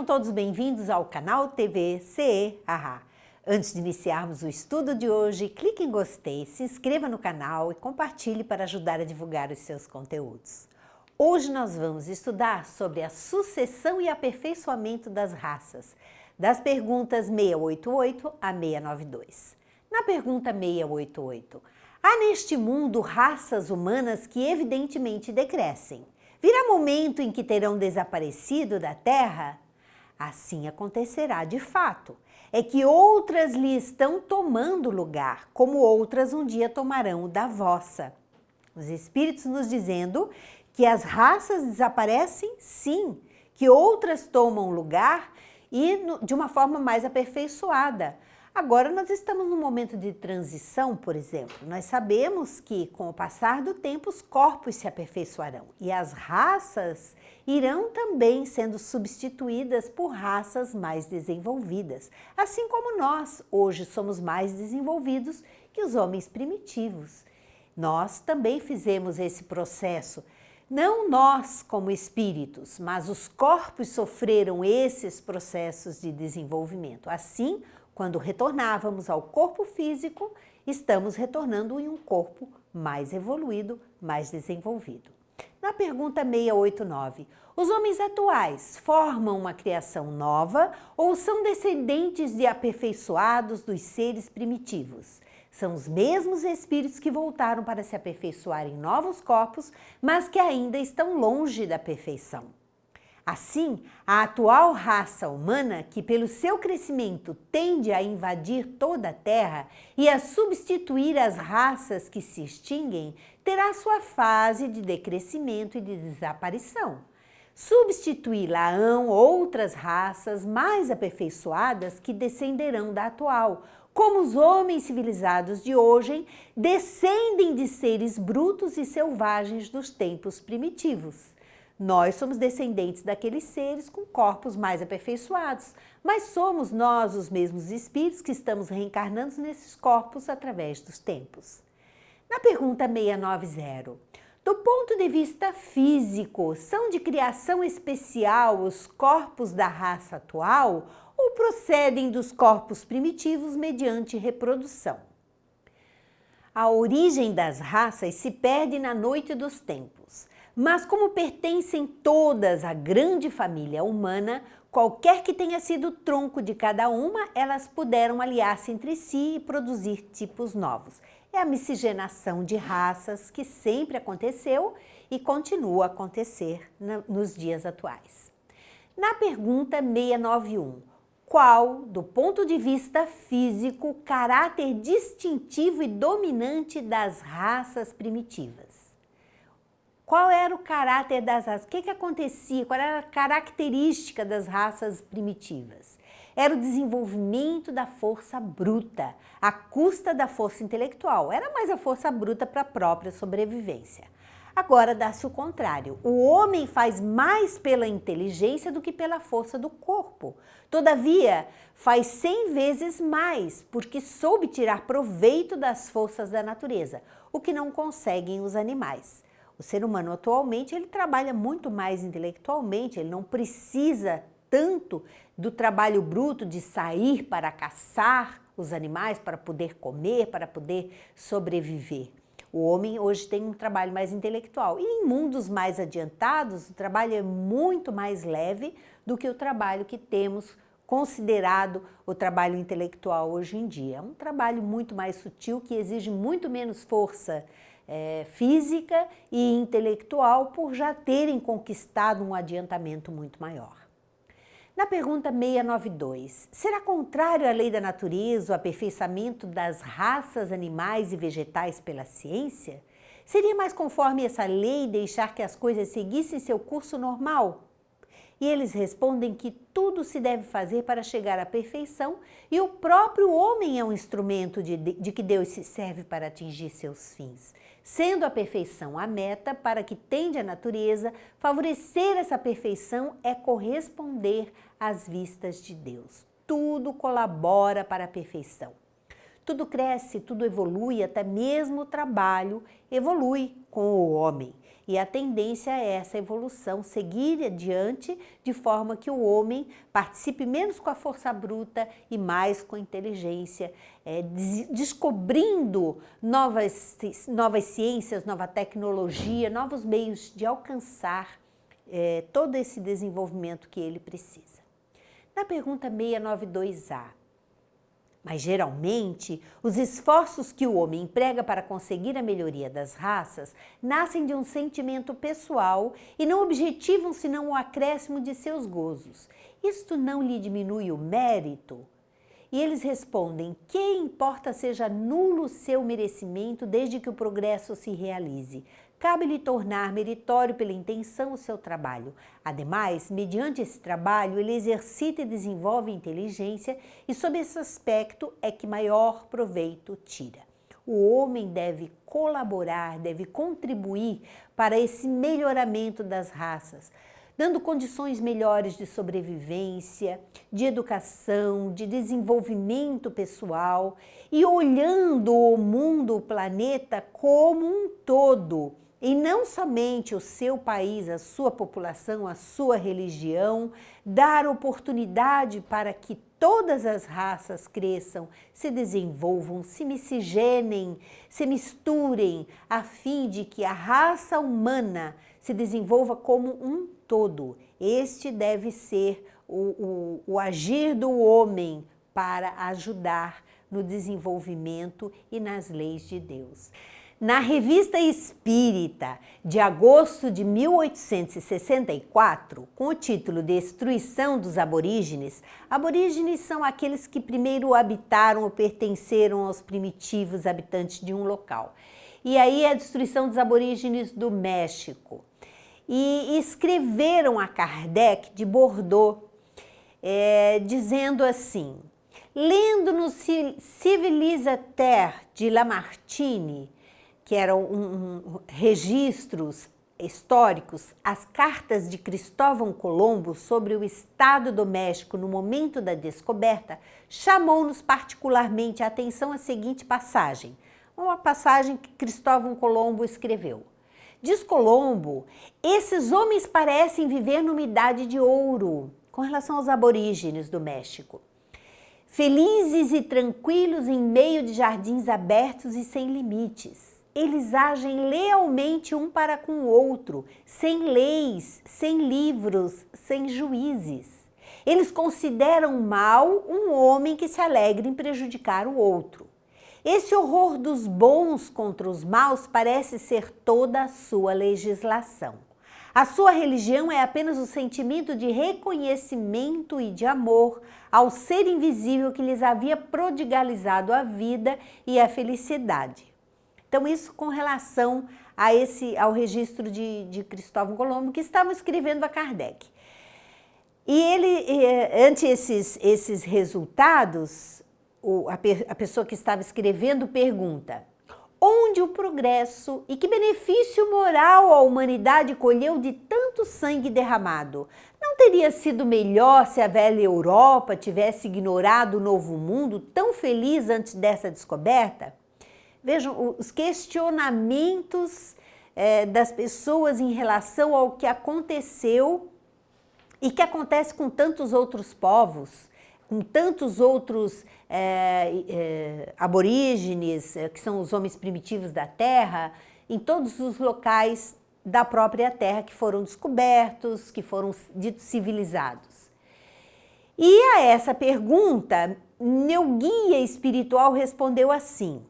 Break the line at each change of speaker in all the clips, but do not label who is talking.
todos bem-vindos ao canal TV CE Haha. Antes de iniciarmos o estudo de hoje, clique em gostei, se inscreva no canal e compartilhe para ajudar a divulgar os seus conteúdos. Hoje nós vamos estudar sobre a sucessão e aperfeiçoamento das raças, das perguntas 688 a 692. Na pergunta 688, há neste mundo raças humanas que evidentemente decrescem. Virá momento em que terão desaparecido da Terra? Assim acontecerá de fato. É que outras lhe estão tomando lugar, como outras um dia tomarão o da vossa. Os Espíritos nos dizendo que as raças desaparecem, sim, que outras tomam lugar e de uma forma mais aperfeiçoada. Agora nós estamos num momento de transição, por exemplo. Nós sabemos que com o passar do tempo os corpos se aperfeiçoarão e as raças irão também sendo substituídas por raças mais desenvolvidas, assim como nós hoje somos mais desenvolvidos que os homens primitivos. Nós também fizemos esse processo, não nós como espíritos, mas os corpos sofreram esses processos de desenvolvimento. Assim, quando retornávamos ao corpo físico, estamos retornando em um corpo mais evoluído, mais desenvolvido. Na pergunta 689, os homens atuais formam uma criação nova ou são descendentes de aperfeiçoados dos seres primitivos? São os mesmos espíritos que voltaram para se aperfeiçoar em novos corpos, mas que ainda estão longe da perfeição. Assim, a atual raça humana, que pelo seu crescimento tende a invadir toda a Terra e a substituir as raças que se extinguem, terá sua fase de decrescimento e de desaparição. Substituí-la-ão outras raças mais aperfeiçoadas que descenderão da atual, como os homens civilizados de hoje descendem de seres brutos e selvagens dos tempos primitivos. Nós somos descendentes daqueles seres com corpos mais aperfeiçoados, mas somos nós os mesmos espíritos que estamos reencarnando nesses corpos através dos tempos. Na pergunta 690, do ponto de vista físico, são de criação especial os corpos da raça atual ou procedem dos corpos primitivos mediante reprodução? A origem das raças se perde na noite dos tempos. Mas como pertencem todas à grande família humana, qualquer que tenha sido o tronco de cada uma, elas puderam aliar-se entre si e produzir tipos novos. É a miscigenação de raças que sempre aconteceu e continua a acontecer nos dias atuais. Na pergunta 691, qual, do ponto de vista físico, o caráter distintivo e dominante das raças primitivas? Qual era o caráter das raças? O que acontecia? Qual era a característica das raças primitivas? Era o desenvolvimento da força bruta, à custa da força intelectual. Era mais a força bruta para a própria sobrevivência. Agora dá-se o contrário. O homem faz mais pela inteligência do que pela força do corpo. Todavia, faz 100 vezes mais, porque soube tirar proveito das forças da natureza, o que não conseguem os animais. O ser humano atualmente ele trabalha muito mais intelectualmente, ele não precisa tanto do trabalho bruto de sair para caçar os animais, para poder comer, para poder sobreviver. O homem hoje tem um trabalho mais intelectual e em mundos mais adiantados o trabalho é muito mais leve do que o trabalho que temos considerado o trabalho intelectual hoje em dia. É um trabalho muito mais sutil que exige muito menos força física e intelectual por já terem conquistado um adiantamento muito maior. Na pergunta 692, será contrário à lei da natureza o aperfeiçoamento das raças animais e vegetais pela ciência? Seria mais conforme essa lei deixar que as coisas seguissem seu curso normal? E eles respondem que tudo se deve fazer para chegar à perfeição e o próprio homem é um instrumento de que Deus se serve para atingir seus fins. Sendo a perfeição a meta para que tende a natureza, favorecer essa perfeição é corresponder às vistas de Deus. Tudo colabora para a perfeição. Tudo cresce, tudo evolui, até mesmo o trabalho evolui com o homem. E a tendência é essa evolução, seguir adiante, de forma que o homem participe menos com a força bruta e mais com a inteligência, descobrindo novas ciências, nova tecnologia, novos meios de alcançar todo esse desenvolvimento que ele precisa. Na pergunta 692A, mas geralmente, os esforços que o homem emprega para conseguir a melhoria das raças nascem de um sentimento pessoal e não objetivam senão o acréscimo de seus gozos. Isto não lhe diminui o mérito? E eles respondem: que importa seja nulo o seu merecimento desde que o progresso se realize? Cabe-lhe tornar meritório pela intenção o seu trabalho. Ademais, mediante esse trabalho, ele exercita e desenvolve inteligência e, sob esse aspecto, é que maior proveito tira. O homem deve colaborar, deve contribuir para esse melhoramento das raças, dando condições melhores de sobrevivência, de educação, de desenvolvimento pessoal e olhando o mundo, o planeta como um todo, e não somente o seu país, a sua população, a sua religião, dar oportunidade para que todas as raças cresçam, se desenvolvam, se miscigenem, se misturem, a fim de que a raça humana se desenvolva como um todo. Este deve ser o agir do homem para ajudar no desenvolvimento e nas leis de Deus. Na Revista Espírita, de agosto de 1864, com o título Destruição dos Aborígenes, aborígenes são aqueles que primeiro habitaram ou pertenceram aos primitivos habitantes de um local. E aí a destruição dos aborígenes do México. E escreveram a Kardec de Bordeaux, dizendo assim: lendo no Civilisateur de Lamartine, que eram registros históricos, as cartas de Cristóvão Colombo sobre o estado do México no momento da descoberta, chamou-nos particularmente a atenção a seguinte passagem, uma passagem que Cristóvão Colombo escreveu. Diz Colombo: esses homens parecem viver numa idade de ouro, com relação aos aborígenes do México. Felizes e tranquilos em meio de jardins abertos e sem limites. Eles agem lealmente um para com o outro, sem leis, sem livros, sem juízes. Eles consideram mal um homem que se alegra em prejudicar o outro. Esse horror dos bons contra os maus parece ser toda a sua legislação. A sua religião é apenas o sentimento de reconhecimento e de amor ao ser invisível que lhes havia prodigalizado a vida e a felicidade. Então, isso com relação ao registro de Cristóvão Colombo, que estava escrevendo a Kardec. E ele, ante esses resultados, a pessoa que estava escrevendo pergunta: onde o progresso e que benefício moral a humanidade colheu de tanto sangue derramado? Não teria sido melhor se a velha Europa tivesse ignorado o novo mundo tão feliz antes dessa descoberta? Vejam os questionamentos das pessoas em relação ao que aconteceu e que acontece com tantos outros povos, com tantos outros aborígenes, que são os homens primitivos da Terra, em todos os locais da própria Terra que foram descobertos, que foram ditos civilizados. E a essa pergunta, meu guia espiritual respondeu assim: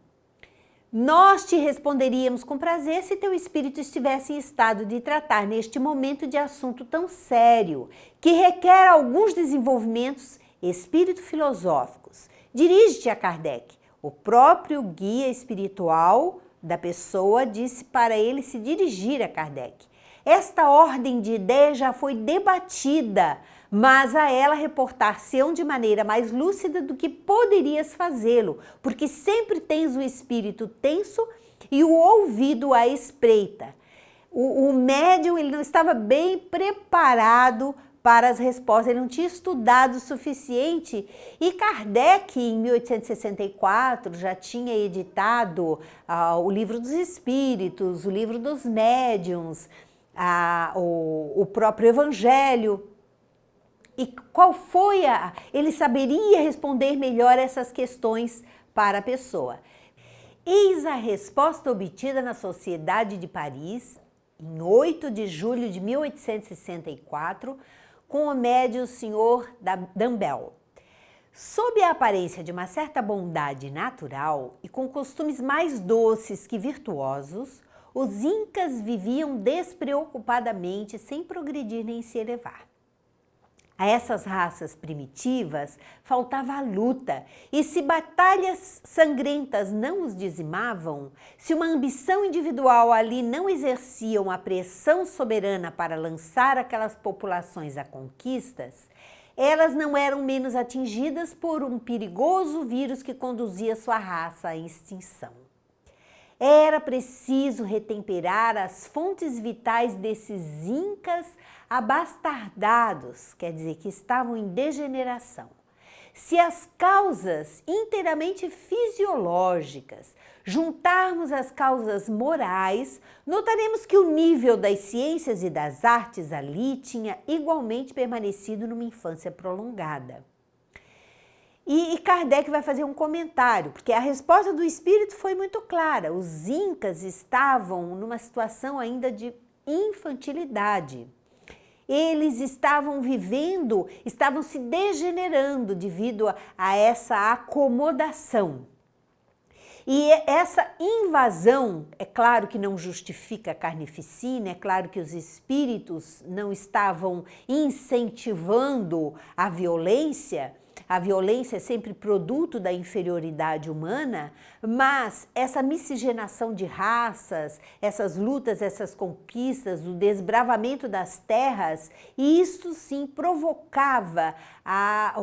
nós te responderíamos com prazer se teu espírito estivesse em estado de tratar neste momento de assunto tão sério, que requer alguns desenvolvimentos espírito-filosóficos. Dirige-te a Kardec. O próprio guia espiritual da pessoa disse para ele se dirigir a Kardec. Esta ordem de ideias já foi debatida, mas a ela reportar-se-ão de maneira mais lúcida do que poderias fazê-lo, porque sempre tens o espírito tenso e o ouvido à espreita. O médium ele não estava bem preparado para as respostas, ele não tinha estudado o suficiente. E Kardec, em 1864, já tinha editado o Livro dos Espíritos, o Livro dos Médiuns, o próprio Evangelho. E qual foi ele saberia responder melhor essas questões para a pessoa. Eis a resposta obtida na Sociedade de Paris, em 8 de julho de 1864, com o médium Sr. D'Ambel. Sob a aparência de uma certa bondade natural e com costumes mais doces que virtuosos, os incas viviam despreocupadamente, sem progredir nem se elevar. A essas raças primitivas faltava a luta, e se batalhas sangrentas não os dizimavam, se uma ambição individual ali não exercia uma pressão soberana para lançar aquelas populações a conquistas, elas não eram menos atingidas por um perigoso vírus que conduzia sua raça à extinção. Era preciso retemperar as fontes vitais desses incas abastardados, quer dizer, que estavam em degeneração. Se as causas inteiramente fisiológicas juntarmos as causas morais, notaremos que o nível das ciências e das artes ali tinha igualmente permanecido numa infância prolongada. E Kardec vai fazer um comentário, porque a resposta do espírito foi muito clara. Os incas estavam numa situação ainda de infantilidade. Eles estavam vivendo, estavam se degenerando devido a essa acomodação. E essa invasão, é claro que não justifica a carnificina, é claro que os espíritos não estavam incentivando a violência é sempre produto da inferioridade humana, mas essa miscigenação de raças, essas lutas, essas conquistas, o desbravamento das terras, isso sim provocava a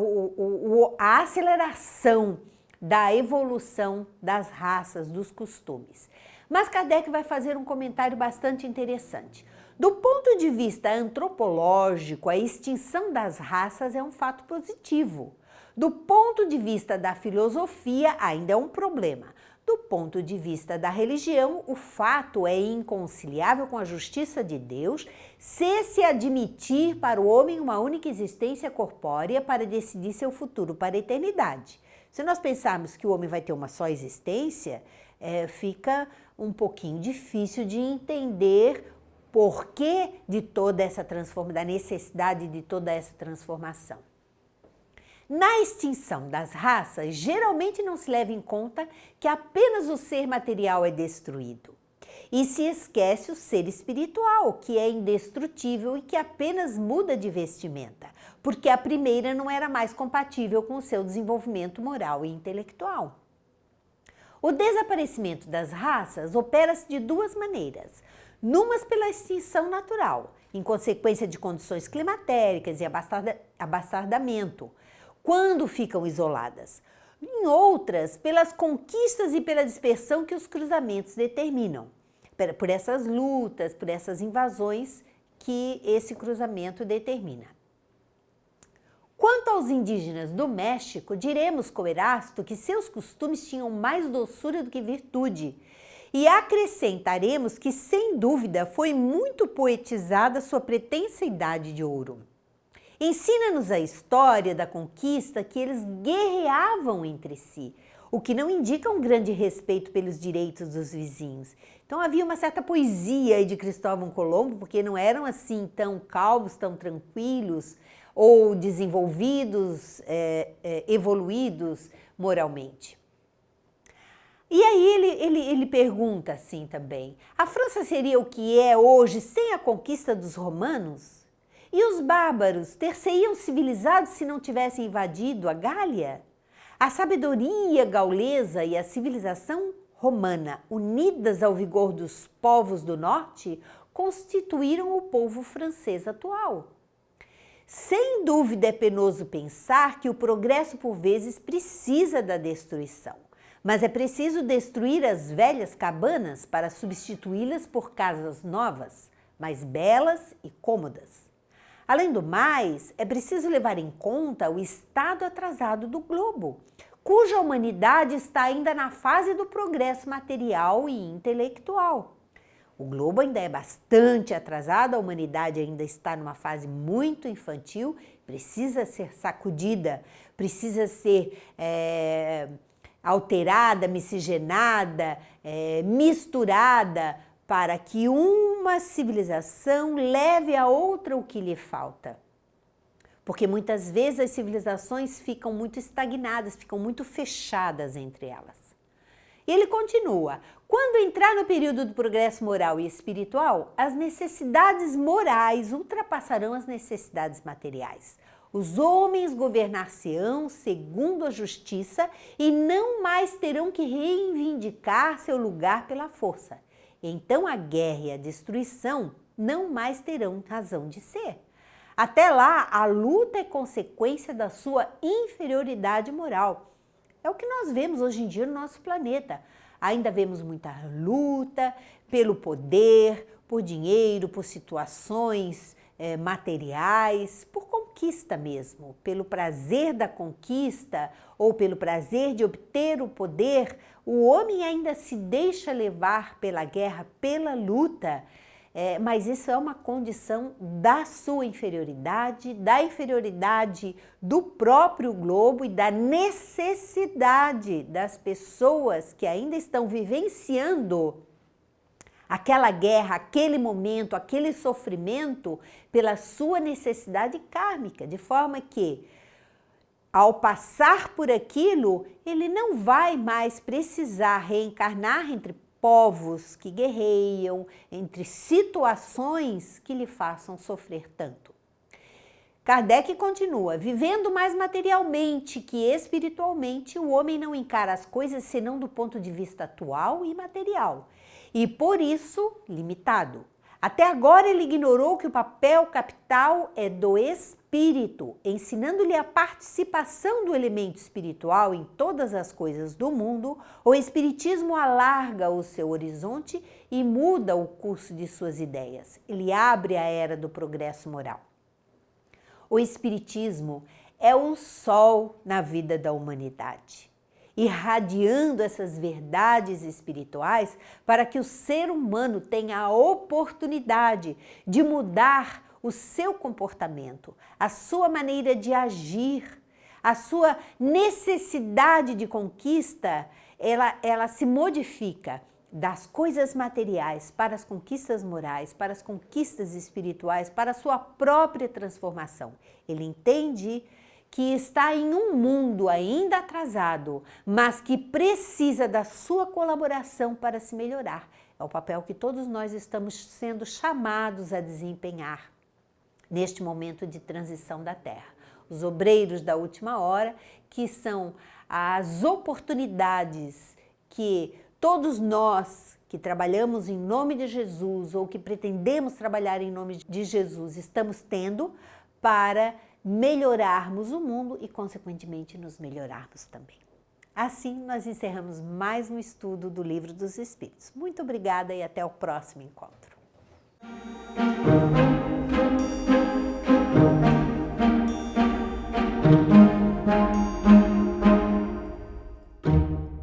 aceleração da evolução das raças, dos costumes. Mas Kardec vai fazer um comentário bastante interessante. Do ponto de vista antropológico, a extinção das raças é um fato positivo. Do ponto de vista da filosofia, ainda é um problema. Do ponto de vista da religião, o fato é inconciliável com a justiça de Deus se admitir para o homem uma única existência corpórea para decidir seu futuro para a eternidade. Se nós pensarmos que o homem vai ter uma só existência, fica um pouquinho difícil de entender por que de toda essa transformação, da necessidade de toda essa transformação. Na extinção das raças, geralmente não se leva em conta que apenas o ser material é destruído. E se esquece o ser espiritual, que é indestrutível e que apenas muda de vestimenta, porque a primeira não era mais compatível com o seu desenvolvimento moral e intelectual. O desaparecimento das raças opera-se de duas maneiras. Numas pela extinção natural, em consequência de condições climatéricas e abastardamento, quando ficam isoladas. Em outras, pelas conquistas e pela dispersão que os cruzamentos determinam, por essas lutas, por essas invasões que esse cruzamento determina. Quanto aos indígenas do México, diremos com Erasto que seus costumes tinham mais doçura do que virtude, e acrescentaremos que, sem dúvida, foi muito poetizada sua pretensa idade de ouro. Ensina-nos a história da conquista que eles guerreavam entre si, o que não indica um grande respeito pelos direitos dos vizinhos. Então havia uma certa poesia aí de Cristóvão Colombo, porque não eram assim tão calmos, tão tranquilos ou desenvolvidos, evoluídos moralmente. E aí ele pergunta assim também, a França seria o que é hoje sem a conquista dos romanos? E os bárbaros ter-se-iam civilizados se não tivessem invadido a Gália? A sabedoria gaulesa e a civilização romana, unidas ao vigor dos povos do norte, constituíram o povo francês atual. Sem dúvida é penoso pensar que o progresso por vezes precisa da destruição, mas é preciso destruir as velhas cabanas para substituí-las por casas novas, mais belas e cômodas. Além do mais, é preciso levar em conta o estado atrasado do globo, cuja humanidade está ainda na fase do progresso material e intelectual. O globo ainda é bastante atrasado, a humanidade ainda está numa fase muito infantil, precisa ser sacudida, precisa ser alterada, miscigenada, misturada, para que uma civilização leve a outra o que lhe falta. Porque muitas vezes as civilizações ficam muito estagnadas, ficam muito fechadas entre elas. E ele continua, quando entrar no período do progresso moral e espiritual, as necessidades morais ultrapassarão as necessidades materiais. Os homens governar-se-ão segundo a justiça e não mais terão que reivindicar seu lugar pela força. Então a guerra e a destruição não mais terão razão de ser. Até lá, a luta é consequência da sua inferioridade moral. É o que nós vemos hoje em dia no nosso planeta. Ainda vemos muita luta pelo poder, por dinheiro, por situações materiais, por conquista mesmo, pelo prazer da conquista ou pelo prazer de obter o poder. O homem ainda se deixa levar pela guerra, pela luta, mas isso é uma condição da sua inferioridade, da inferioridade do próprio globo e da necessidade das pessoas que ainda estão vivenciando aquela guerra, aquele momento, aquele sofrimento pela sua necessidade kármica, de forma que, ao passar por aquilo, ele não vai mais precisar reencarnar entre povos que guerreiam, entre situações que lhe façam sofrer tanto. Kardec continua, vivendo mais materialmente que espiritualmente, o homem não encara as coisas senão do ponto de vista atual e material, e por isso limitado. Até agora ele ignorou que o papel capital é do espírito, ensinando-lhe a participação do elemento espiritual em todas as coisas do mundo. O espiritismo alarga o seu horizonte e muda o curso de suas ideias. Ele abre a era do progresso moral. O espiritismo é o sol na vida da humanidade, irradiando essas verdades espirituais para que o ser humano tenha a oportunidade de mudar o seu comportamento, a sua maneira de agir, a sua necessidade de conquista, ela se modifica das coisas materiais para as conquistas morais, para as conquistas espirituais, para a sua própria transformação. Ele entende que está em um mundo ainda atrasado, mas que precisa da sua colaboração para se melhorar. É o papel que todos nós estamos sendo chamados a desempenhar neste momento de transição da Terra. Os obreiros da última hora, que são as oportunidades que todos nós que trabalhamos em nome de Jesus ou que pretendemos trabalhar em nome de Jesus estamos tendo para melhorarmos o mundo e, consequentemente, nos melhorarmos também. Assim, nós encerramos mais um estudo do Livro dos Espíritos. Muito obrigada e até o próximo encontro.